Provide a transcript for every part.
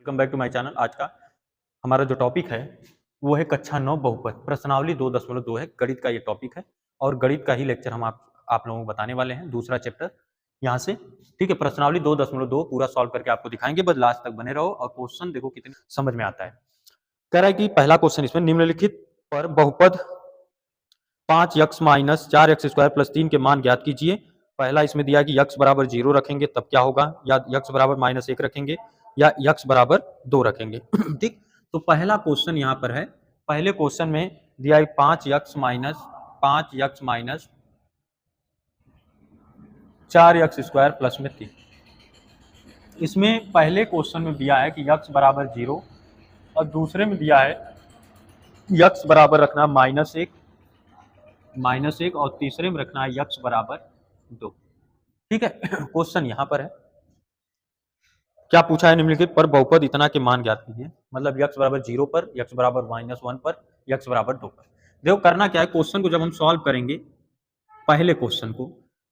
Welcome back to my channel. आज का हमारा जो टॉपिक है वो है कक्षा 9 बहुपद प्रश्नावली 2.2 है। गणित का ये टॉपिक है और गणित का ही लेक्चर हम आप लोगों को बताने वाले हैं। दूसरा चैप्टर यहाँ से, ठीक है। प्रश्नावली 2.2 पूरा सॉल्व करके आपको दिखाएंगे, बस लास्ट तक बने रहो और क्वेश्चन देखो कितने समझ में आता है। कह रहा है कि पहला क्वेश्चन इसमें, निम्नलिखित पर बहुपद 5x माइनस 4x² प्लस 3 के मान ज्ञात कीजिए। पहला इसमें दिया कि x बराबर 0 रखेंगे तब क्या होगा, या x बराबर -1 रखेंगे, या x बराबर 2 रखेंगे। ठीक, तो पहला क्वेश्चन यहाँ पर है। पहले क्वेश्चन में दिया है 5x माइनस 4x² प्लस में 3। इसमें पहले क्वेश्चन में दिया है कि x बराबर 0 और दूसरे में दिया है x बराबर रखना -1 और तीसरे में रखना है x बराबर 2। ठीक है। क्वेश्चन यहाँ पर है, क्या पूछा है, निम्नलिखित पर बहुपद इतना के मान ज्ञात कीजिए। मतलब x बराबर 0 पर, x बराबर -1 पर, x बराबर 2 पर। देखो करना क्या है, क्वेश्चन को जब हम सॉल्व करेंगे पहले क्वेश्चन को,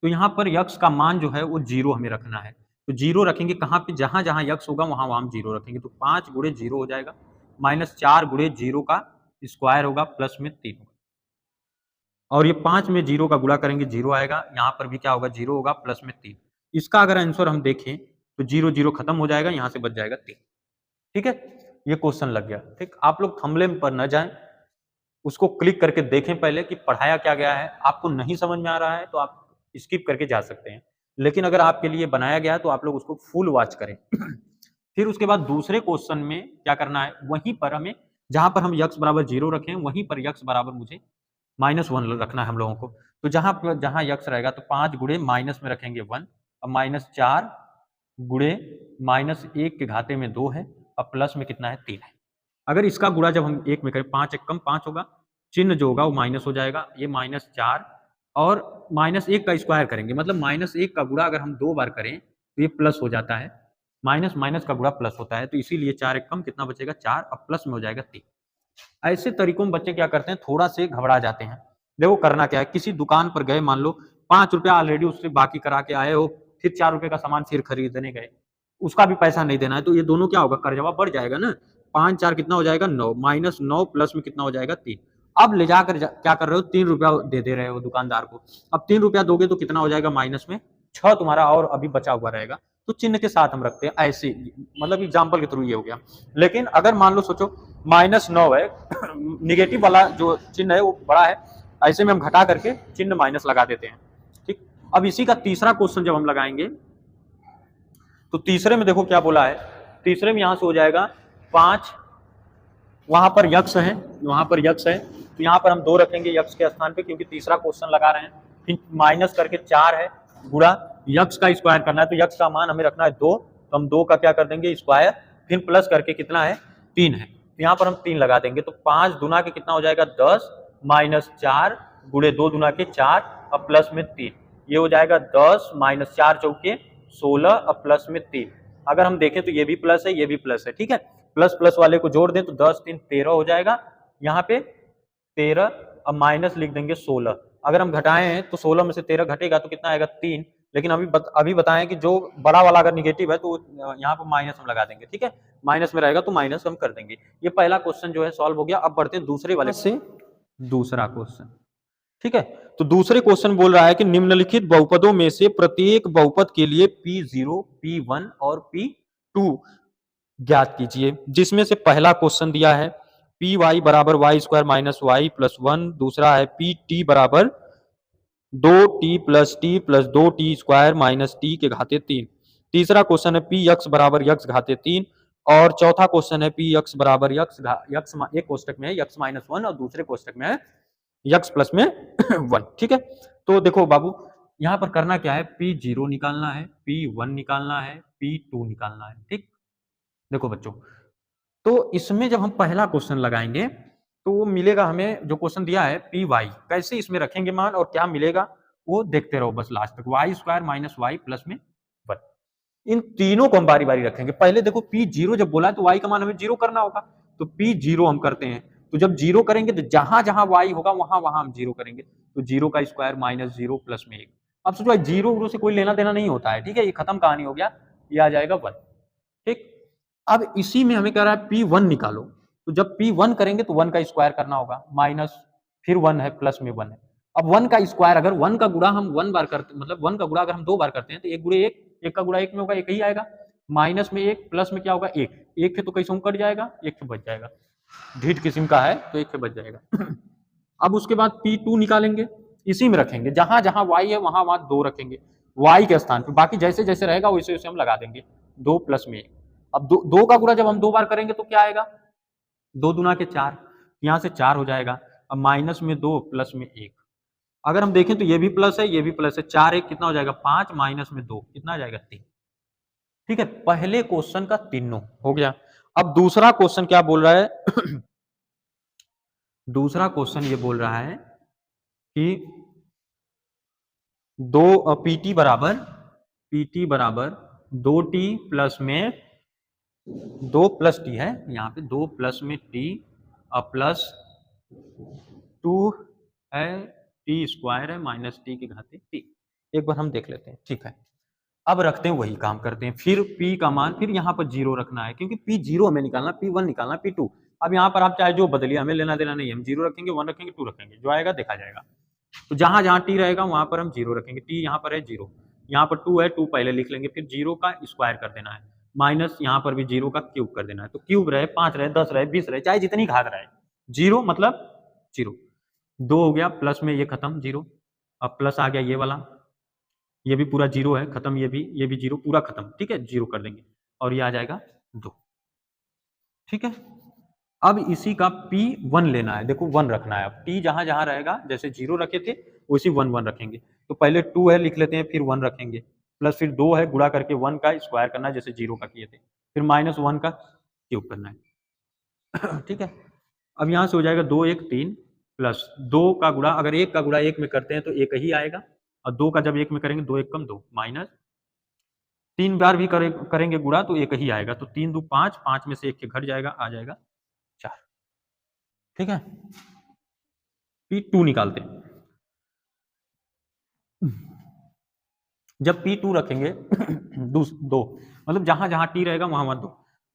तो यहाँ पर x का मान जो है वो 0 हमें रखना है। तो 0 रखेंगे कहाँ पे, जहां जहां x होगा वहां वहां हम 0 रखेंगे। तो 5 गुणे 0 हो जाएगा, -4 गुणे 0 का स्क्वायर होगा, प्लस में 3 होगा। और ये 5 में 0 का गुणा करेंगे 0 आएगा, यहाँ पर भी क्या होगा 0 होगा, प्लस में 3। इसका अगर आंसर हम देखें तो 0 0 खत्म हो जाएगा, यहाँ से बच जाएगा 3। ठीक है, ये क्वेश्चन लग गया। ठीक, आप लोग थंबनेल पर न जाएं, उसको क्लिक करके देखें पहले कि पढ़ाया क्या गया है। आपको नहीं समझ में आ रहा है तो आप स्किप करके जा सकते हैं, लेकिन अगर आपके लिए बनाया गया है तो आप लोग उसको फुल वॉच करें। फिर उसके बाद दूसरे क्वेश्चन में क्या करना है, वहीं पर हमें जहां पर हम x बराबर 0 रखें वहीं पर x बराबर मुझे -1 रखना है हम लोगों को। तो जहां x रहेगा तो 5 गुणे माइनस में रखेंगे 1 और -4 गुणे -1 के घाते में 2 है और प्लस में कितना है 3 है। अगर इसका गुणा जब हम 1 में करें, 5 एक कम 5 होगा, चिन्ह जो होगा वो माइनस हो जाएगा, ये -4 और -1 का स्क्वायर करेंगे, मतलब -1 का गुणा अगर हम 2 बार करें तो ये प्लस हो जाता है, माइनस माइनस का गुणा प्लस होता है, तो इसीलिए 4 एक कम कितना बचेगा 4 और प्लस में हो जाएगा 3। ऐसे तरीकों में बच्चे क्या करते हैं, थोड़ा से घबरा जाते हैं। देखो करना क्या है, किसी दुकान पर गए, मान लो 5 रुपया ऑलरेडी उससे बाकी करा के आए हो, फिर 4 रुपए का सामान फिर खरीदने गए, उसका भी पैसा नहीं देना है, तो ये दोनों क्या होगा, कर्जवा बढ़ जाएगा ना। 5 4 कितना हो जाएगा 9, -9 प्लस में कितना हो जाएगा 3। अब ले जाकर क्या कर रहे हो, 3 रुपया दे रहे हो दुकानदार को। अब 3 रुपया दोगे तो कितना हो जाएगा, माइनस में 6 तुम्हारा और अभी बचा हुआ रहेगा। तो चिन्ह के साथ हम रखते हैं ऐसे, मतलब एग्जाम्पल के थ्रू ये हो गया। लेकिन अगर मान लो सोचो -9 है, निगेटिव वाला जो चिन्ह है वो बड़ा है, ऐसे में हम घटा करके चिन्ह माइनस लगा देते हैं। ठीक, अब इसी का तीसरा क्वेश्चन जब हम लगाएंगे तो तीसरे में देखो क्या बोला है। तीसरे में यहां से हो जाएगा 5, वहां पर यक्ष है, वहां पर यक्ष है, तो यहाँ पर हम 2 रखेंगे यक्ष के स्थान पे, क्योंकि तीसरा क्वेश्चन लगा रहे हैं। फिर माइनस करके 4 है, गुणा यक्ष का स्क्वायर करना है, तो यक्ष का मान हमें रखना है 2, तो हम 2 का क्या कर देंगे स्क्वायर, फिर प्लस करके कितना है 3 है, तो यहाँ पर हम 3 लगा देंगे। तो 5 दुना के कितना हो जाएगा 10, -4 गुणे 2 दुना के 4 और प्लस में 3, ये हो जाएगा 10 -4 चौके 16 और प्लस में 3। अगर हम देखें तो ये भी प्लस है, ये भी प्लस है। ठीक है, प्लस प्लस वाले को जोड़ दें तो 10 3 13 हो जाएगा, यहाँ पे 13 और माइनस लिख देंगे 16। अगर हम घटाए हैं तो 16 में से 13 घटेगा तो कितना आएगा 3। लेकिन अभी बताएं कि जो बड़ा वाला अगर निगेटिव है तो यहाँ पर माइनस हम लगा देंगे। ठीक है, माइनस में रहेगा तो माइनस हम कर देंगे। ये पहला क्वेश्चन जो है सॉल्व हो गया। अब बढ़ते हैं दूसरे वाले से, दूसरा क्वेश्चन। ठीक है, तो दूसरे क्वेश्चन बोल रहा है कि निम्नलिखित बहुपदों में से प्रत्येक बहुपद के लिए P0, P1 और P2 ज्ञात कीजिए। जिसमें से पहला क्वेश्चन दिया है Py बराबर y² माइनस y प्लस 1, दूसरा है Pt बराबर 2t plus T plus 2t² minus T के घाते 3। तीसरा क्वेश्चन है Px बराबर x घाते 3, और चौथा क्वेश्चन है Px बराबर x, एक कोष्टक में है x माइनस 1 और दूसरे कोष्टक में है x प्लस में 1। ठीक है, तो देखो बाबू यहाँ पर करना क्या है, P0 निकालना है, P1 निकालना है, P2 निकालना है। ठीक, देखो बच्चों, तो इसमें जब हम पहला क्वेश्चन लगाएंगे तो वो मिलेगा हमें, जो क्वेश्चन दिया है Py, कैसे इसमें रखेंगे मान और क्या मिलेगा वो देखते रहो बस लास्ट तक। y² माइनस y प्लस में 1, इन तीनों को हम बारी बारी रखेंगे। पहले देखो P0 जब बोला है तो y का मान हमें 0 करना होगा, तो P0 हम करते हैं। तो जब 0 करेंगे तो जहां जहां y होगा वहां वहां हम 0 करेंगे, तो 0 का स्क्वायर माइनस 0 प्लस में 1। अब सोचो 0 से कोई लेना देना नहीं होता है। ठीक है, ये खत्म कहानी हो गया, ये आ जाएगा 1। ठीक, अब इसी में हमें कह रहा है P1 निकालो, तो जब P1 करेंगे तो 1 का स्क्वायर करना होगा, माइनस फिर 1 है, प्लस में 1 है। अब 1 का स्क्वायर, अगर 1 का गुणा हम 1 बार करते, मतलब 1 का गुणा अगर हम 2 बार करते हैं तो 1 गुणे 1, 1 का गुणा 1 में होगा 1 ही आएगा, माइनस में 1, प्लस में क्या होगा 1, 1 से तो कैसे कट जाएगा, 1 से बच जाएगा, ढीठ किस्म का है तो 1 से बच जाएगा। अब उसके बाद P2 निकालेंगे, इसी में रखेंगे, जहां जहां y है वहां वहां 2 रखेंगे y के स्थान पे, बाकी जैसे जैसे रहेगा वैसे वैसे हम लगा देंगे, 2 प्लस में 1। अब 2 का गुणा जब हम 2 बार करेंगे तो क्या आएगा, 2 दूना के 4, यहाँ से 4 हो जाएगा। अब माइनस में 2 प्लस में 1, अगर हम देखें तो ये भी प्लस है ये भी प्लस है, 4 1 कितना हो जाएगा 5, माइनस में 2 कितना आ जाएगा 3। ठीक है, पहले क्वेश्चन का तीनों हो गया। अब दूसरा क्वेश्चन क्या बोल रहा है दूसरा क्वेश्चन ये बोल रहा है कि पीटी बराबर 2t प्लस में 2 प्लस टी है, यहाँ पे 2 प्लस में टी प्लस 2 है, टी स्क्वायर है माइनस टी की घाते टी। एक बार हम देख लेते हैं, ठीक है। अब रखते हैं वही काम करते हैं, फिर p का मान फिर यहाँ पर 0 रखना है, क्योंकि p0 हमें निकालना, p1 निकालना, p2। अब यहाँ पर आप चाहे जो बदलिए, हमें लेना देना नहीं, हम 0 रखेंगे, 1 रखेंगे, 2 रखेंगे, जो आएगा देखा जाएगा। तो जहां जहां t रहेगा वहां पर हम 0 रखेंगे, t यहाँ पर है 0, यहाँ पर 2 है, 2 पहले लिख लेंगे, फिर 0 का स्क्वायर कर देना है, माइनस यहाँ पर भी 0 का क्यूब कर देना है, तो क्यूब रहे, 5 रहे, 10 रहे, 20 रहे, चाहे जितनी घात रहे, 0 मतलब 0। 2 हो गया, प्लस में ये खत्म 0, अब प्लस आ गया ये वाला, ये भी पूरा 0 है, खत्म, ये भी 0 पूरा खत्म, ठीक है, 0 कर देंगे और ये आ जाएगा 2। ठीक है, अब इसी का P1 लेना है, देखो 1 रखना है, अब t जहां जहां रहेगा, जैसे 0 रखे थे वैसे 1 1 रखेंगे, तो पहले 2 है लिख लेते हैं, फिर 1 रखेंगे, प्लस फिर 2 है, गुणा करके 1 का स्क्वायर करना है जैसे 0 का किए थे, फिर माइनस 1 का क्यूब करना है। ठीक है, अब यहाँ से हो जाएगा 2 1 3 प्लस 2 का गुणा, अगर 1 का गुणा 1 में करते हैं तो 1 ही आएगा, और 2 का जब 1 में करेंगे 2 1 कम 2, माइनस 3 बार भी करेंगे गुणा तो 1 ही आएगा, तो 3 2 5, 5 में से 1 के घट जाएगा, आ जाएगा 4। ठीक है, P2 निकालते हैं। जब P2 रखेंगे दो, मतलब जहां जहां t रहेगा वहां वहां 2,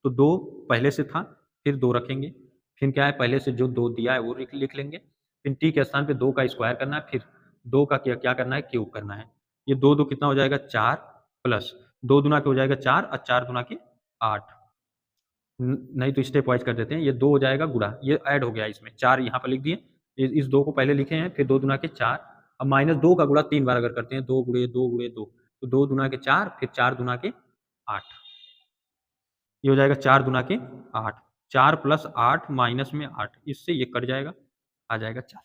तो 2 पहले से था, फिर 2 रखेंगे, फिर क्या है, पहले से जो 2 दिया है वो लिख लेंगे, फिर t के स्थान पे 2 का स्क्वायर करना है, फिर 2 का क्या करना है, क्यूब करना है, ये 2 2 कितना हो जाएगा 4, प्लस 2 दुना के हो जाएगा 4 और 4 दुना के 8, नहीं तो स्टेप वाइज कर देते हैं, ये 2 हो जाएगा गुणा, ये ऐड हो गया इसमें, 4 यहाँ पर लिख दिए, इस 2 को पहले लिखे हैं, फिर 2 दुना के 4, अब माइनस 2 का गुणा 3 बार अगर करते हैं, 2 गुणे 2 गुणे 2, तो 2 दुना के 4, फिर 4 दुना के 8, ये हो जाएगा 4 दुना के 8, 4 प्लस 8 माइनस में 8, इससे ये कट जाएगा, आ जाएगा 4।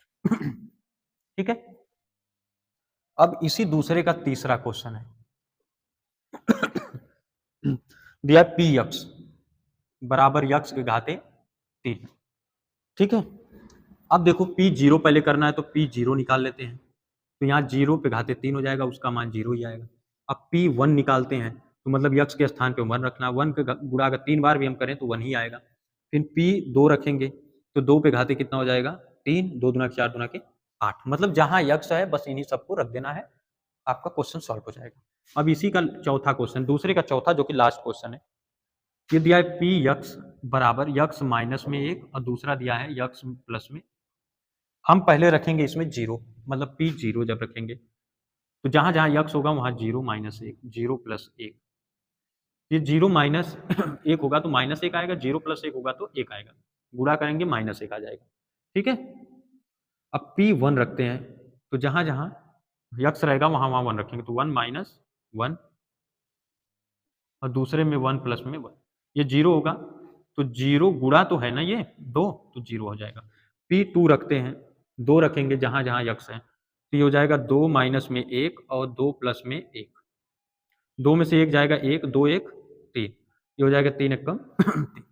ठीक है, अब इसी दूसरे का तीसरा क्वेश्चन है। दिया पी यक्स बराबर यक्स के घाते 3। ठीक है, अब देखो P0 पहले करना है तो P0 निकाल लेते हैं, तो यहाँ 0 पे घाते 3 हो जाएगा, उसका मान 0 ही आएगा। अब P1 निकालते हैं तो मतलब यक्स के स्थान पे 1 रखना, 1 के गुणा अगर 3 बार भी हम करें तो 1 ही आएगा। फिर P2 रखेंगे तो 2 पे घाते कितना हो जाएगा 3, 2 दुना के 4 दुना के 8, मतलब जहां यक्स है बस इन्हीं सबको रख देना है, आपका क्वेश्चन सॉल्व हो जाएगा। अब इसी का चौथा क्वेश्चन, दूसरे का चौथा जो कि लास्ट क्वेश्चन है, ये दिया है पी यक्स बराबर यक्स माइनस में 1 और दूसरा दिया है यक्स प्लस में। हम पहले रखेंगे इसमें 0, मतलब P0 जब रखेंगे तो जहां जहां यक्स होगा वहां 0 माइनस 1, 0 प्लस 1, ये 0 माइनस 1 होगा तो माइनस 1 आएगा, 0 प्लस 1 होगा तो 1 आएगा, गुणा करेंगे माइनस 1 आ जाएगा। ठीक है, अब P1 रखते हैं तो जहां जहां यक्स रहेगा वहां वहां 1 रखेंगे, तो 1 माइनस 1 और दूसरे में 1 प्लस में 1, ये 0 होगा तो 0 गुणा तो है ना ये 2, तो 0 हो जाएगा। P2 रखते हैं, 2 रखेंगे जहां जहां यक्स है, तो ये हो जाएगा 2 माइनस में 1 और 2 प्लस में 1, 2 में से 1 जाएगा 1, 2 1 3, ये हो जाएगा 3 1 कम 3।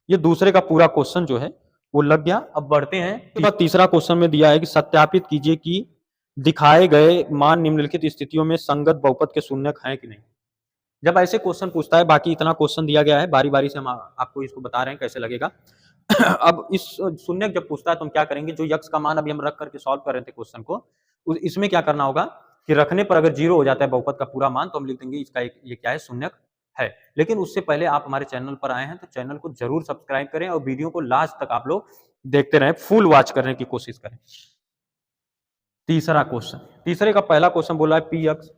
ये दूसरे का पूरा क्वेश्चन जो है वो लग गया। अब बढ़ते हैं, तो तीसरा क्वेश्चन में दिया है कि सत्यापित कीजिए कि दिखाए गए मान निम्नलिखित स्थितियों में संगत बहुपद के शून्यक हैं कि नहीं। जब ऐसे क्वेश्चन पूछता है, बाकी इतना क्वेश्चन दिया गया है, बारी बारी से हम आपको इसको बता रहे हैं कैसे लगेगा। अब इस शून्यक जब पूछता है तो हम क्या करेंगे, जो यक्स का मान अभी हम रख करके सॉल्व कर रहे थे क्वेश्चन को, इसमें क्या करना होगा कि रखने पर अगर 0 हो जाता है बहुपद का पूरा मान तो हम लिख देंगे इसका ये क्या है, शून्यक है। लेकिन उससे पहले आप हमारे चैनल पर आए हैं तो चैनल को जरूर सब्सक्राइब करें और वीडियो को लास्ट तक आप लोग देखते रहें, फुल वॉच करने की कोशिश करें। तीसरा क्वेश्चन, तीसरे का पहला क्वेश्चन बोला है पी यक्स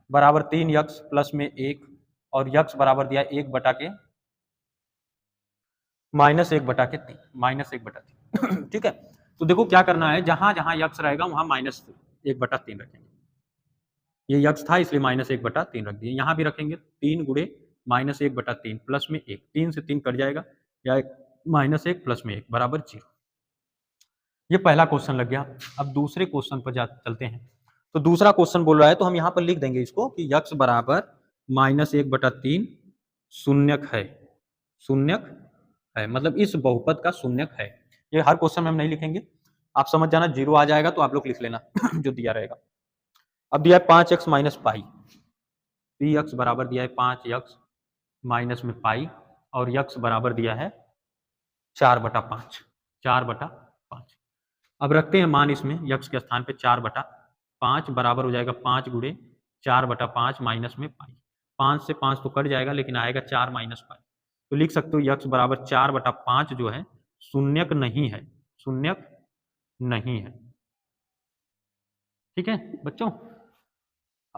बराबर 3 यक्स प्लस में 1 और यक्स बराबर दिया 1 बटा के माइनस 1 बटा के 3, माइनस 1 बटा 3 ठीक है। तो देखो क्या करना है, जहां जहां यक्स रहेगा वहां माइनस 1 बटा 3 रखेंगे। ये यक्स था इसलिए माइनस 1 बटा 3 रख दिए। यहां भी रखेंगे 3 गुणे माइनस 1 बटा 3 प्लस में 1, 3 से 3 कट जाएगा या माइनस 1 प्लस में 1 बराबर 0। ये पहला क्वेश्चन लग गया। अब दूसरे क्वेश्चन पर चलते हैं। तो दूसरा क्वेश्चन बोल रहा है तो हम यहाँ पर लिख देंगे इसको कि यक्स बराबर माइनस 1 बटा 3 शून्यक है, शून्यक है, मतलब इस बहुपद का शून्यक है। ये हर क्वेश्चन में हम नहीं लिखेंगे, आप समझ जाना, 0 आ जाएगा तो आप लोग लिख लेना जो दिया रहेगा। अब दिया है 5x minus pi, P x बराबर दिया है 5x माइनस में पाई और यक्स बराबर दिया है 4 बटा 5, 4 बटा 5। अब रखते हैं मान इसमें यक्स के स्थान पे 4 बटा 5 बराबर हो जाएगा 5 गुणे 4 बटा 5 माइनस में पाई। 5 से 5 तो कट जाएगा लेकिन आएगा 4 माइनस पाई, तो लिख सकते हो यक्स बराबर 4 बटा 5 जो है शून्यक नहीं है, शून्यक नहीं है। ठीक है बच्चों।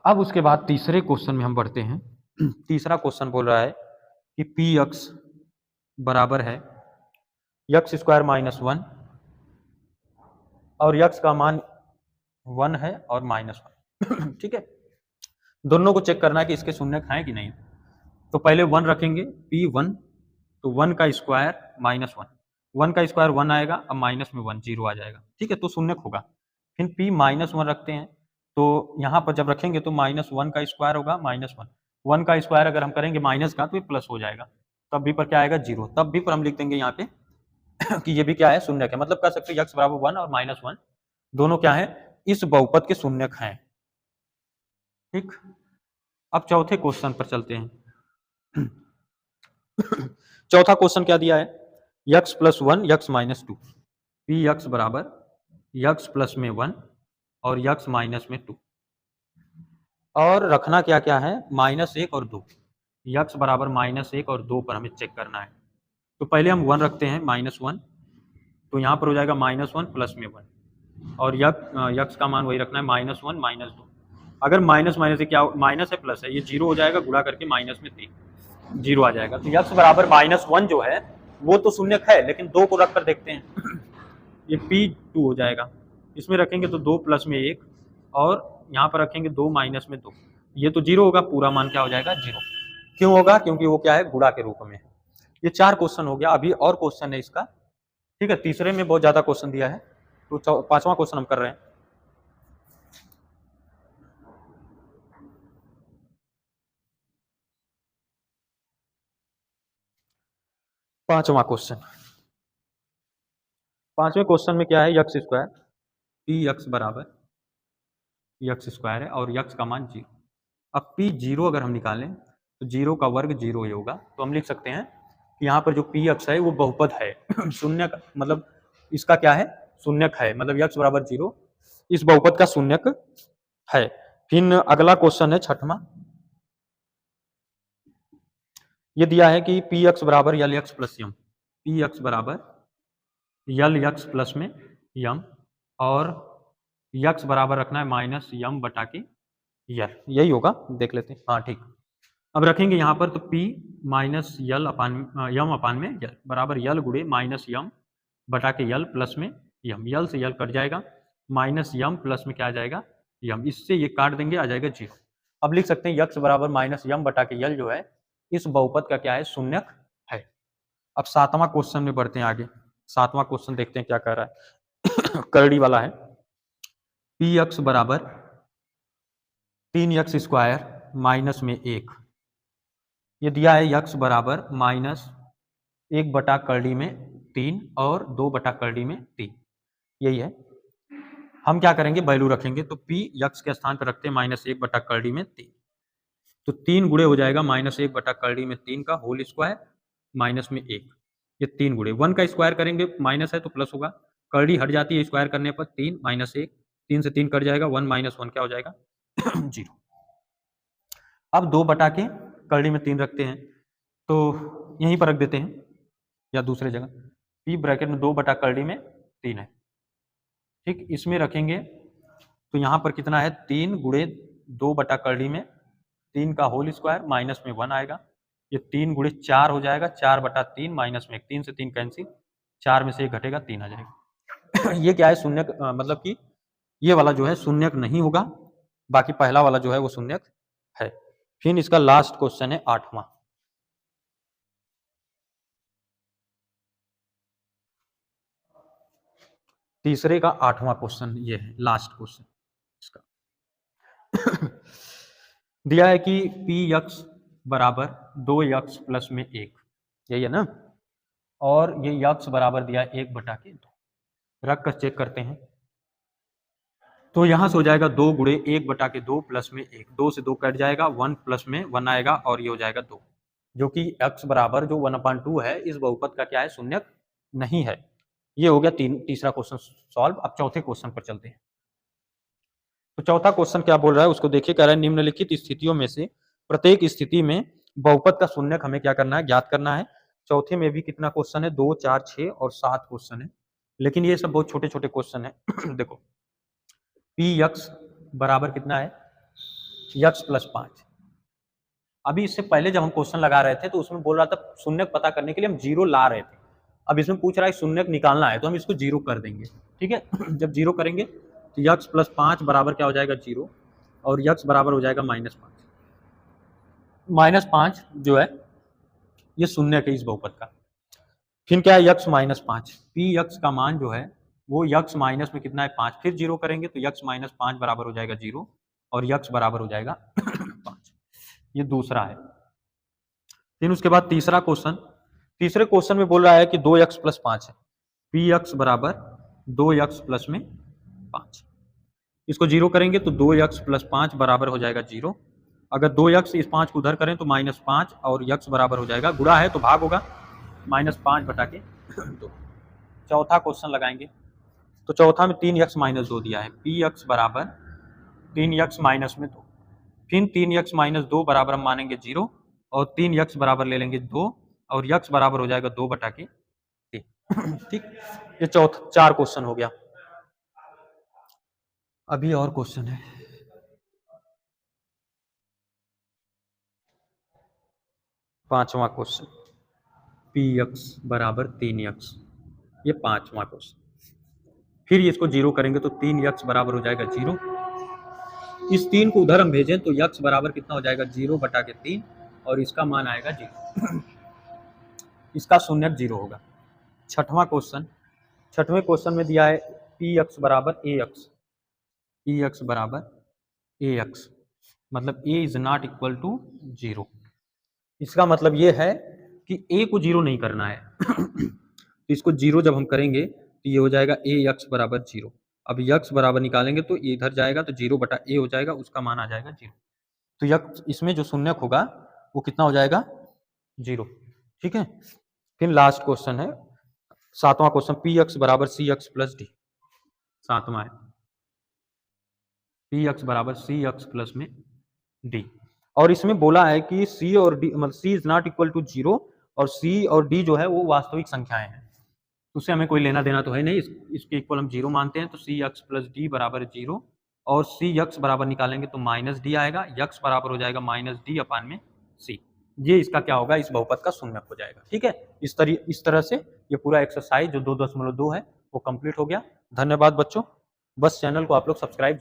अब उसके बाद तीसरे क्वेश्चन में हम बढ़ते हैं। तीसरा क्वेश्चन बोल रहा है कि पी यक्स बराबर है यक्स स्क्वायर माइनस 1 और यक्स का मान 1 है और माइनस 1 ठीक है। दोनों को चेक करना है कि इसके शून्यक हैं कि नहीं। तो पहले 1 रखेंगे P1, तो 1 का स्क्वायर माइनस 1, 1 का स्क्वायर 1 आएगा, अब माइनस में 1 0 आ जाएगा, ठीक है, तो शून्यक होगा। फिर P माइनस 1 रखते हैं, तो यहाँ पर जब रखेंगे तो माइनस 1 का स्क्वायर होगा माइनस 1, 1 का स्क्वायर अगर हम करेंगे माइनस का तो ये प्लस हो जाएगा, तब भी पर क्या आएगा 0, तब भी पर हम लिख देंगे यहाँ पे कि ये भी क्या है शून्यक है। मतलब कह सकते हैं यक्स बराबर 1 और माइनस 1 दोनों क्या है इस बहुपद के शून्यक हैं। ठीक, अब चौथे क्वेश्चन पर चलते हैं। चौथा क्वेश्चन क्या दिया है, x plus 1 x minus 2, P x बराबर यक्स प्लस में 1 और यक्स माइनस में 2, और रखना क्या क्या है माइनस 1 और 2, यक्स बराबर माइनस 1 और 2 पर हमें चेक करना है। तो पहले हम 1 रखते हैं माइनस 1, तो यहाँ पर हो जाएगा माइनस 1 प्लस में 1 और यक्स का मान वही रखना है माइनस 1 माइनस 2। अगर माइनस माइनस से क्या माइनस है प्लस है, ये 0 हो जाएगा, गुणा करके माइनस में 3 0 आ जाएगा। तो यक्स बराबर माइनस 1 जो है वो तो शून्यक है, लेकिन 2 को रख कर देखते हैं ये P2 हो जाएगा, इसमें रखेंगे तो 2 प्लस में 1 और यहाँ पर रखेंगे 2 माइनस में 2, ये तो 0 होगा, पूरा मान क्या हो जाएगा 0। क्यों होगा, क्योंकि वो क्या है गुणा के रूप में है। ये 4 क्वेश्चन हो गया, अभी और क्वेश्चन है इसका, ठीक है। तीसरे में बहुत ज्यादा क्वेश्चन दिया है, तो 5वां क्वेश्चन हम कर रहे हैं। पांचवा क्वेश्चन, पांचवें क्वेश्चन में क्या है यक्स स्क्वायर, पी यक्स बराबर यक्स स्क्वायर है और यक्स का मान 0। अब पी 0 अगर हम निकालें तो 0 का वर्ग 0 ही होगा, तो हम लिख सकते हैं कि यहाँ पर जो पी यक्स है वो बहुपद है शून्यक, मतलब इसका क्या है शून्यक है, मतलब यक्स बराबर 0 इस बहुपद का शून्यक है। फिर अगला क्वेश्चन है छठवां, ये दिया है कि पी यक्स बराबर यल यक्स प्लस यम, पी यक्स बराबर यल यक्स प्लस में यम और यक्स बराबर रखना है माइनस यम बटा के यल, यही होगा, देख लेते हैं। हाँ ठीक, अब रखेंगे यहाँ पर तो p माइनस यल अपान यम अपान में यल बराबर यल गुणे माइनस यम बटा के यल प्लस में यम, यल से यल कट जाएगा, माइनस यम प्लस में क्या आ जाएगा यम, इससे ये काट देंगे आ जाएगा 0। अब लिख सकते हैं यक्स बराबर माइनस यम बटा के यल जो है इस बहुपद का क्या है शून्यक है। अब 7वां क्वेश्चन में बढ़ते हैं आगे। 7वां क्वेश्चन देखते हैं क्या कह रहा है करड़ी वाला है, पी यक्स बराबर 3 यक्स स्क्वायर माइनस में 1, ये दिया है यक्स बराबर माइनस 1 बटा करड़ी में 3 और 2 बटा करड़ी में 3, यही है। हम क्या करेंगे वैल्यू रखेंगे, तो p यक्स के स्थान पर रखते हैं माइनस 1 बटा करड़ी में 3, तो 3 गुणे हो जाएगा माइनस 1 बटा करड़ी में 3 का होल स्क्वायर माइनस में 1, ये 3 गुणे 1 का स्क्वायर करेंगे माइनस है तो प्लस होगा, करड़ी हट जाती है स्क्वायर करने पर 3 माइनस 1, 3 से 3 कट जाएगा, 1 माइनस 1 क्या हो जाएगा 0। अब 2 बटा के करड़ी में 3 रखते हैं, तो यहीं पर रख देते हैं या दूसरे जगह, p ब्रैकेट में 2 बटा करड़ी में 3 है, ठीक। इसमें रखेंगे तो यहाँ पर कितना है, 3 गुणे 2 बटा करड़ी में 3 का होल स्क्वायर माइनस में 1 आएगा, ये 3 गुणे 4 हो जाएगा, 4 बटा 3 माइनस में 3 से 3 कैंसिल, 4 में से 1 घटेगा 3 आ जाएगा। ये क्या है, शून्यक, मतलब कि ये वाला जो है शून्यक नहीं होगा, बाकी पहला वाला जो है वो शून्यक है। फिर इसका लास्ट क्वेश्चन है 8वां। तीसरे का 8वां क्वेश्चन ये है, लास्ट क्वेश्चन इसका। दिया है कि पी यक्स बराबर 2x प्लस में 1, यही है ना, और ये यक्स बराबर दिया है 1 बटा के 2, रख कर चेक करते हैं। तो यहां से हो जाएगा 2 गुणे 1 बटा के 2 प्लस में 1, 2 से 2 कट जाएगा, 1 प्लस में 1 आएगा और ये हो जाएगा 2, जो कि x बराबर जो 1/2 है इस बहुपद का क्या है, शून्यक नहीं है। ये हो गया तीसरा क्वेश्चन सॉल्व। अब चौथे क्वेश्चन पर चलते हैं। तो चौथा क्वेश्चन क्या बोल रहा है उसको देखिए, कह रहा है निम्नलिखित स्थितियों में से प्रत्येक स्थिति में बहुपद का शून्यक हमें क्या करना है, ज्ञात करना है। चौथे में भी कितना क्वेश्चन है, 2, 4, 6 और 7 क्वेश्चन है, लेकिन ये सब बहुत छोटे छोटे क्वेश्चन है। देखो पी यक्स बराबर कितना है, यक्स प्लस 5। अभी इससे पहले जब हम क्वेश्चन लगा रहे थे तो उसमें बोल रहा था शून्यक पता करने के लिए हम 0 ला रहे थे, अब इसमें पूछ रहा है शून्यक निकालना है तो हम इसको 0 कर देंगे, ठीक है। जब 0 करेंगे तो यक्स प्लस 5 बराबर क्या हो जाएगा, 0, और यक्स बराबर हो जाएगा -5। -5 जो है ये शून्यक है इस बहुपद का। फिर क्या है, यक्स -5, पी यक्स का मान जो है वो यक्स माइनस में कितना है, 5, फिर 0 करेंगे तो यक्स -5 बराबर हो जाएगा 0 और यक्स बराबर हो जाएगा 5। ये दूसरा है। फिर उसके बाद तीसरा क्वेश्चन, तीसरे क्वेश्चन में बोल रहा है कि 2x प्लस 5 है, पी यक्स बराबर 2x प्लस में 5। इसको 0 करेंगे तो 2x प्लस 5 बराबर हो जाएगा 0, अगर 2x इस 5 को उधर करें तो -5 और x बराबर हो जाएगा, गुणा है तो भाग होगा, -5 बटा के 2। चौथा क्वेश्चन लगाएंगे तो चौथा में 3x - 2 दिया है, पी यक्स बराबर 3x माइनस में 2, फिर 3x - 2 बराबर हम मानेंगे 0 और 3x बराबर ले लेंगे 2 और x बराबर हो जाएगा 2 बटा के 3। ठीक, ये 4 क्वेश्चन हो गया। अभी और क्वेश्चन है, पांचवा क्वेश्चन, पी यक्स बराबर 3x, ये पांचवा क्वेश्चन। फिर इसको 0 करेंगे तो 3x बराबर हो जाएगा 0, इस 3 को उधर हम भेजें तो x बराबर कितना हो जाएगा, 0 बटा के 3 और इसका मान आएगा 0। इसका शून्यक 0 होगा। छठवां क्वेश्चन, छठवें क्वेश्चन में दिया है पी यक्स बराबर ax, पी यक्स बराबर ax, मतलब a is not equal to 0। इसका मतलब ये है कि a को 0 नहीं करना है। तो इसको 0 जब हम करेंगे तो ये हो जाएगा ax बराबर 0। अब x बराबर निकालेंगे तो ये इधर जाएगा तो 0 बटा a हो जाएगा, उसका मान आ जाएगा 0। तो यक्स इसमें जो शून्यक होगा वो कितना हो जाएगा, 0। ठीक है। फिर लास्ट क्वेश्चन है, सातवां क्वेश्चन, पी यक्स बराबर सी यक्स प्लस डी, सातवां है, पी यक्स बराबर सी यक्स प्लस में डी, और इसमें बोला है कि सी और डी, मतलब सी इज नॉट इक्वल टू 0 और सी और डी जो है वो वास्तविक संख्याएं हैं, उससे हमें कोई लेना देना तो है नहीं, इसके इक्वल हम 0 मानते हैं। तो सी यक्स प्लस डी बराबर 0 और सी यक्स बराबर निकालेंगे तो माइनस डी आएगा, यक्स बराबर हो जाएगा -d अपान में सी। ये इसका क्या होगा, इस बहुपद का शून्यक हो जाएगा। ठीक है, इस तरह से ये पूरा एक्सरसाइज जो 2.2 है वो कंप्लीट हो गया। धन्यवाद बच्चों। बस चैनल को आप लोग सब्सक्राइब